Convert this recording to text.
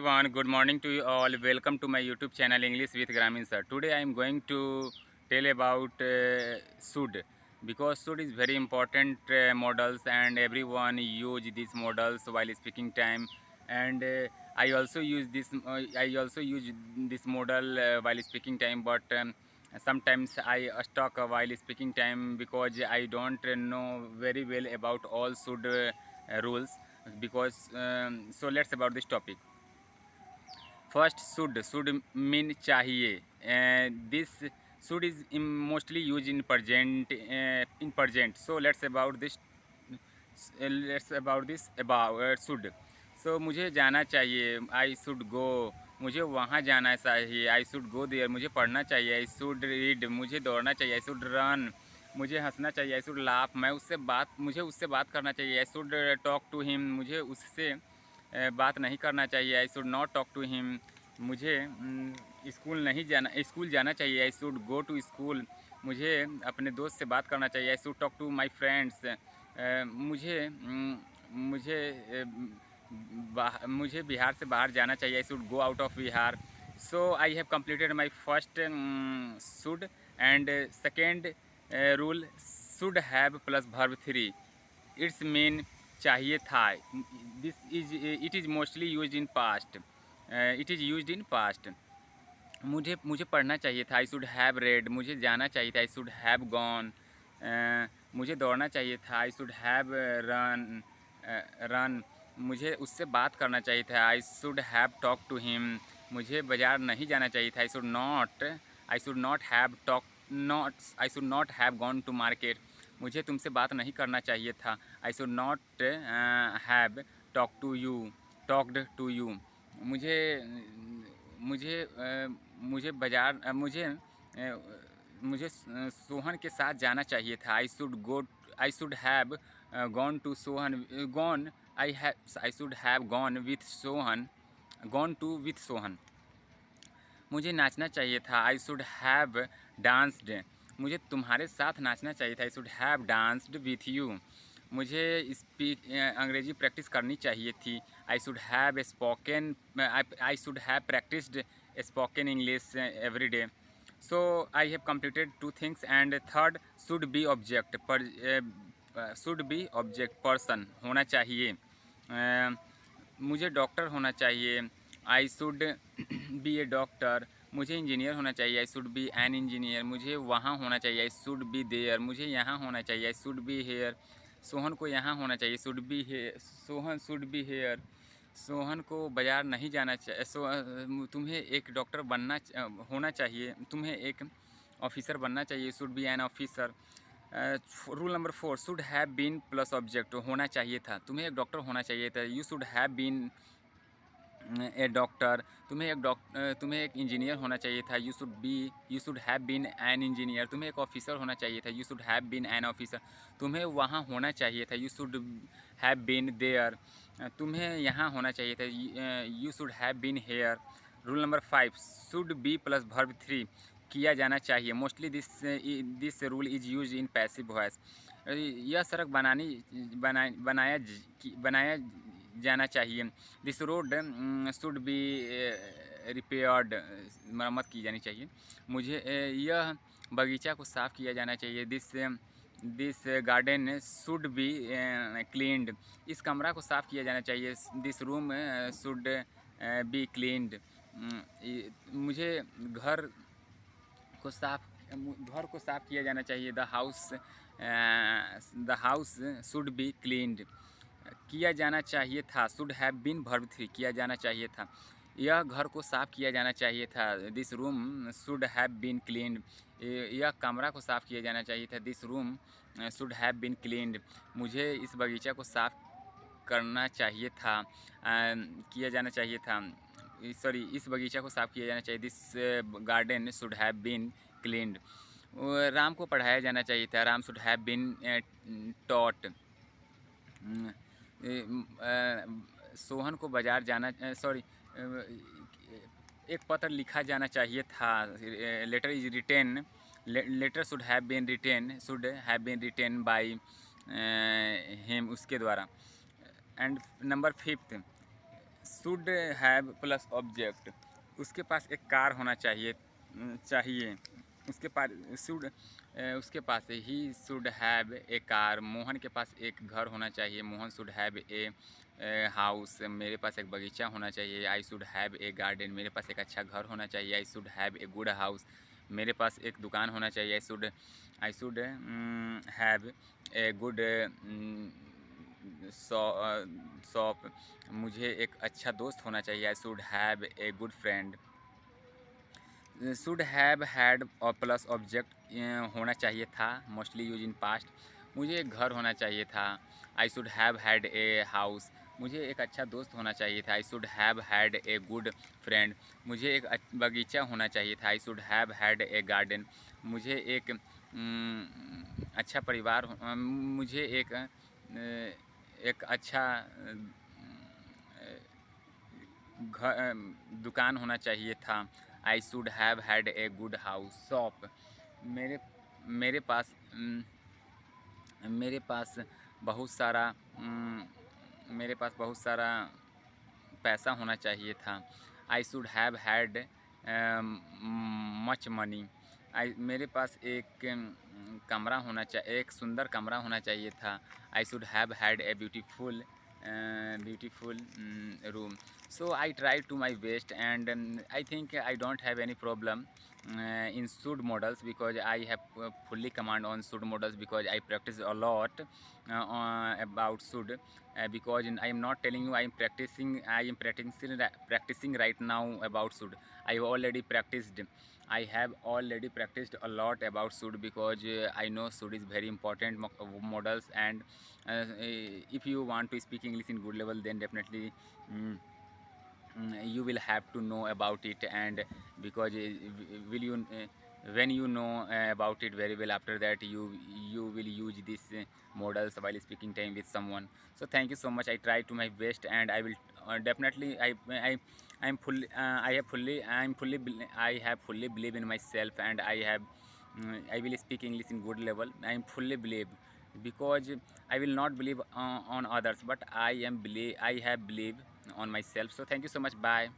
everyone, good morning to you all. Welcome to my YouTube channel English with Gramin sir. Today I am going to tell about should, because should is very important models and everyone use these models while speaking time. And I also use this model while speaking time, but sometimes I stuck while speaking time because I don't know very well about all should rules. Because so let's about this topic. First, should mean चाहिए. This should is mostly used in present. So let's about this about should. So मुझे जाना चाहिए, I should गो. मुझे वहाँ जाना चाहिए, I should go there. मुझे पढ़ना चाहिए, आई शुड रीड. मुझे दौड़ना चाहिए, आई शुड रन. मुझे हंसना चाहिए, आई शुड लाफ. मुझे उससे बात करना चाहिए, I should talk to him. मुझे उससे बात नहीं करना चाहिए, I should not talk to him. मुझे स्कूल जाना चाहिए, I should go to school. मुझे अपने दोस्त से बात करना चाहिए, I should talk to my friends. मुझे मुझे बिहार से बाहर जाना चाहिए, I should go out of Bihar. So I have completed my first should. And second rule, should have plus verb 3. It's mean चाहिए था. It is mostly use in past. It is use in past. मुझे पढ़ना चाहिए था, I should have read. मुझे जाना चाहिए था, आई शुड हैव गॉन. मुझे दौड़ना चाहिए था, आई शुड हैव रन. मुझे उससे बात करना चाहिए था, I should have talk to him. मुझे बाज़ार नहीं जाना चाहिए था, I should not have gone to market. मुझे तुमसे बात नहीं करना चाहिए था, I should not have talked to you. मुझे मुझे मुझे बाज़ार मुझे मुझे सोहन के साथ जाना चाहिए था, I should have gone to Sohan. I should have gone to with Sohan. मुझे नाचना चाहिए था, आई शुड हैव डांस्ड. मुझे तुम्हारे साथ नाचना चाहिए था, I should have danced with you. मुझे अंग्रेजी प्रैक्टिस करनी चाहिए थी, आई should have practised spoken English every day. So I have completed 2 things. And third, should be object person होना चाहिए. मुझे डॉक्टर होना चाहिए, I should be A doctor. मुझे इंजीनियर होना चाहिए, I should be an engineer. मुझे वहाँ होना चाहिए, आई शुड बी देयर. मुझे यहाँ होना चाहिए, I should be here. Sohan को यहाँ होना चाहिए, Sohan should be here. Sohan को बाज़ार नहीं जाना चाहिए. तुम्हें एक डॉक्टर होना चाहिए, तुम्हें एक ऑफिसर बनना चाहिए, should be an officer. Rule number 4, should have been plus object होना चाहिए था. तुम्हें एक डॉक्टर होना चाहिए था, you should have been a doctor. तुम्हें एक इंजीनियर होना चाहिए था, you should have been an engineer. तुम्हें एक ऑफिसर होना चाहिए था, you should have been an officer. तुम्हें वहाँ होना चाहिए था, you should have been there. तुम्हें यहाँ होना चाहिए था, you should have been here. Rule number 5, should be plus verb 3 किया जाना चाहिए. Mostly this rule is use in passive voice. यह सड़क बनाया जाना चाहिए. This road should be repaired. मरम्मत की जानी चाहिए. मुझे यह बगीचा को साफ़ किया जाना चाहिए. This garden should be cleaned. इस कमरा को साफ़ किया जाना चाहिए. This room should be cleaned. मुझे घर को साफ़ किया जाना चाहिए. The house should be cleaned. किया जाना चाहिए था, शुड हैव बीन वर्ब 3 किया जाना चाहिए था. यह घर को साफ़ किया जाना चाहिए था, this room should have been cleaned. यह कमरा को साफ़ किया जाना चाहिए था, this room should have been cleaned. मुझे इस बगीचा को साफ़ करना चाहिए था, किया जाना चाहिए था. इस बगीचा को साफ़ किया जाना चाहिए, this garden should have been cleaned. Ram को पढ़ाया जाना चाहिए था, Ram should have been taught. Sohan को बाज़ार एक पत्र लिखा जाना चाहिए था, letter should have been written by him, उसके द्वारा. And number 5, should have plus object, उसके पास एक कार होना चाहिए। उसके पास शुड उसके पास ही should have a car, Mohan के पास एक घर होना चाहिए। Mohan should have a house, मेरे पास एक बगीचा होना चाहिए। I should have a garden, मेरे पास एक अच्छा घर होना चाहिए। I should have a good house, मेरे पास एक दुकान होना चाहिए। I should have a good shop, मुझे एक अच्छा दोस्त होना चाहिए। I should have a good friend. Should have had और प्लस ऑब्जेक्ट होना चाहिए था, मोस्टली यूज इन पास्ट, मुझे एक घर होना चाहिए था। I should have had a house, मुझे एक अच्छा दोस्त होना चाहिए था। I should have had a good friend, मुझे एक बगीचा होना चाहिए था। I should have had a garden, मुझे एक अच्छा परिवार मुझे एक अच्छा दुकान होना चाहिए था। I should have had a good house shop, मेरे मेरे पास मेरे पास बहुत सारा मेरे पास बहुत सारा पैसा होना चाहिए था। I should have had much money, मेरे पास एक कमरा एक सुंदर कमरा होना चाहिए था। I should have had a beautiful room. So I try to my best, and I think I don't have any problem in SUD models, because I have fully command on SUD models, because I practice a lot about SUD, because I am not telling you I am practicing right now about SUD. I have already practiced a lot about SUD, because I know SUD is very important models, and if you want to speak English in good level, then definitely you will have to know about it. And because will you when you know about it very well, after that you will use these models while speaking time with someone. So thank you so much. I try to my best, and I will definitely I'm fully I have fully believe in myself, and I will speak English in good level. I am fully believe, because I will not believe on others, but I have believe on myself. So thank you so much. Bye.